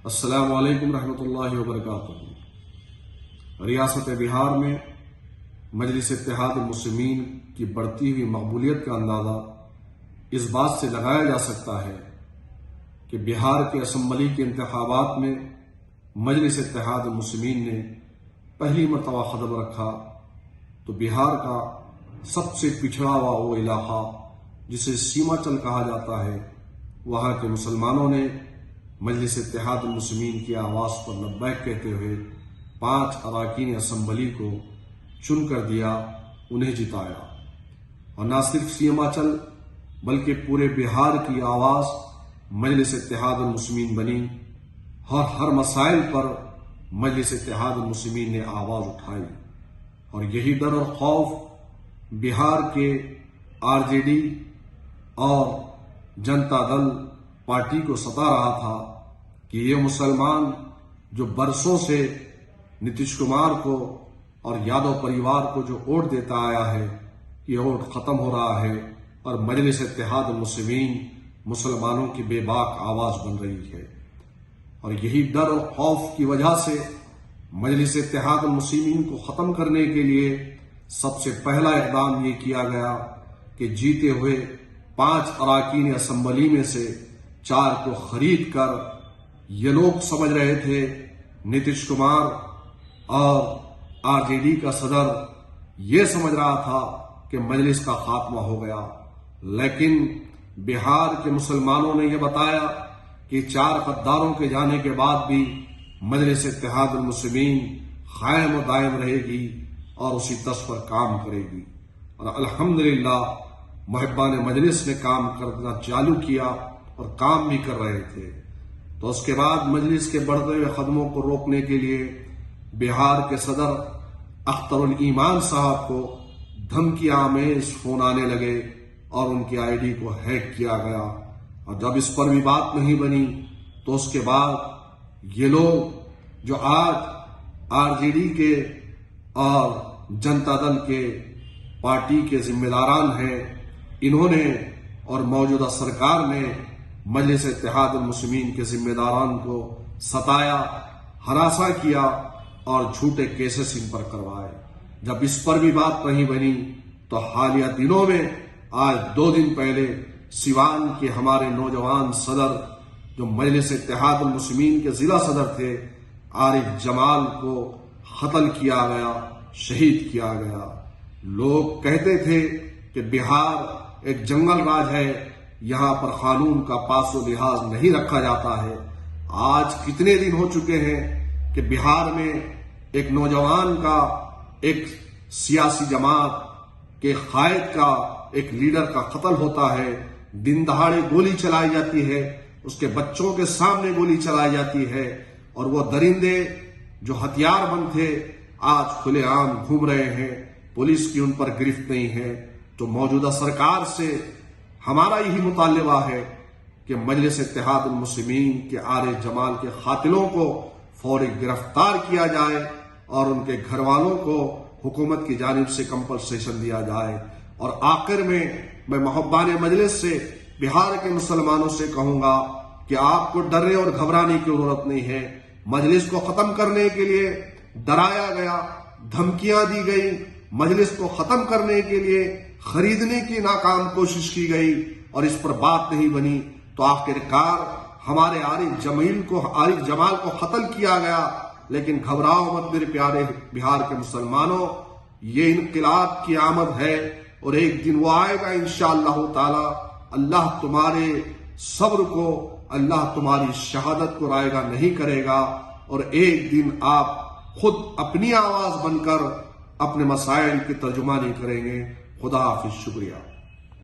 السلام علیکم رحمۃ اللہ وبرکاتہ۔ ریاست بہار میں مجلس اتحاد المسلمین کی بڑھتی ہوئی مقبولیت کا اندازہ اس بات سے لگایا جا سکتا ہے کہ بہار کے اسمبلی کے انتخابات میں مجلس اتحاد المسلمین نے پہلی مرتبہ قدم رکھا تو بہار کا سب سے پچھڑا ہوا وہ علاقہ جسے سیمانچل کہا جاتا ہے، وہاں کے مسلمانوں نے مجلس اتحاد المسلمین کی آواز پر لبیک کہتے ہوئے 5 اراکین اسمبلی کو چن کر دیا، انہیں جتایا، اور نہ صرف سیمانچل بلکہ پورے بہار کی آواز مجلس اتحاد المسلمین بنی، اور ہر مسائل پر مجلس اتحاد المسلمین نے آواز اٹھائی، اور یہی ڈر اور خوف بہار کے RJD اور جنتا دل پارٹی کو ستا رہا تھا کہ یہ مسلمان جو برسوں سے نتیش کمار کو اور یادو پریوار کو جو ووٹ دیتا آیا ہے، یہ ووٹ ختم ہو رہا ہے اور مجلس اتحاد المسلمین مسلمانوں کی بے باک آواز بن رہی ہے۔ اور یہی ڈر اور خوف کی وجہ سے مجلس اتحاد المسلمین کو ختم کرنے کے لیے سب سے پہلا اقدام یہ کیا گیا کہ جیتے ہوئے 5 اراکین اسمبلی میں سے 4 کو خرید کر، یہ لوگ سمجھ رہے تھے نتیش کمار اور RJD کا صدر یہ سمجھ رہا تھا کہ مجلس کا خاتمہ ہو گیا، لیکن بہار کے مسلمانوں نے یہ بتایا کہ 4 غداروں کے جانے کے بعد بھی مجلس اتحاد المسلمین قائم و دائم رہے گی اور اسی طرز پر کام کرے گی، اور الحمدللہ محبان مجلس نے کام کرنا چالو کیا اور کام بھی کر رہے تھے۔ تو اس کے بعد مجلس کے بڑھتے ہوئے قدموں کو روکنے کے لیے بہار کے صدر اختر الایمان صاحب کو دھمکی آمیز فون آنے لگے اور ان کی ID کو ہیک کیا گیا، اور جب اس پر بھی بات نہیں بنی تو اس کے بعد یہ لوگ جو آج RJD کے اور جنتا دل کے پارٹی کے ذمہ داران ہیں، انہوں نے اور موجودہ سرکار نے مجلس اتحاد المسلمین کے ذمہ داران کو ستایا، ہراساں کیا اور جھوٹے کیسز ان پر کروائے۔ جب اس پر بھی بات نہیں بنی تو حالیہ دنوں میں آج 2 دن پہلے سیوان کے ہمارے نوجوان صدر جو مجلس اتحاد المسلمین کے ضلع صدر تھے، عارف جمال کو قتل کیا گیا، شہید کیا گیا۔ لوگ کہتے تھے کہ بہار ایک جنگل راج ہے، یہاں پر قانون کا پاس و لحاظ نہیں رکھا جاتا ہے۔ آج کتنے دن ہو چکے ہیں کہ بہار میں ایک نوجوان کا، ایک سیاسی جماعت کے قائد کا، ایک لیڈر کا قتل ہوتا ہے، دن دہاڑے گولی چلائی جاتی ہے، اس کے بچوں کے سامنے گولی چلائی جاتی ہے، اور وہ درندے جو ہتھیار بند تھے آج کھلے عام گھوم رہے ہیں، پولیس کی ان پر گرفت نہیں ہے۔ تو موجودہ سرکار سے ہمارا یہی مطالبہ ہے کہ مجلس اتحاد المسلمین کے عارف جمال کے قاتلوں کو فوری گرفتار کیا جائے اور ان کے گھر والوں کو حکومت کی جانب سے کمپنسیشن دیا جائے۔ اور آخر میں محبان مجلس سے بہار کے مسلمانوں سے کہوں گا کہ آپ کو ڈرنے اور گھبرانے کی ضرورت نہیں ہے۔ مجلس کو ختم کرنے کے لیے ڈرایا گیا، دھمکیاں دی گئی، مجلس کو ختم کرنے کے لیے خریدنے کی ناکام کوشش کی گئی اور اس پر بات نہیں بنی، تو آخرکار ہمارے عارف جمال کو قتل کیا گیا۔ لیکن گھبراؤ مت میرے پیارے بہار کے مسلمانوں، یہ انقلاب کی آمد ہے اور ایک دن وہ آئے گا انشاءاللہ تعالی۔ اللہ تمہارے صبر کو، اللہ تمہاری شہادت کو رائے گا نہیں کرے گا، اور ایک دن آپ خود اپنی آواز بن کر اپنے مسائل کی ترجمانی کریں گے۔ خدا حافظ، شکریہ۔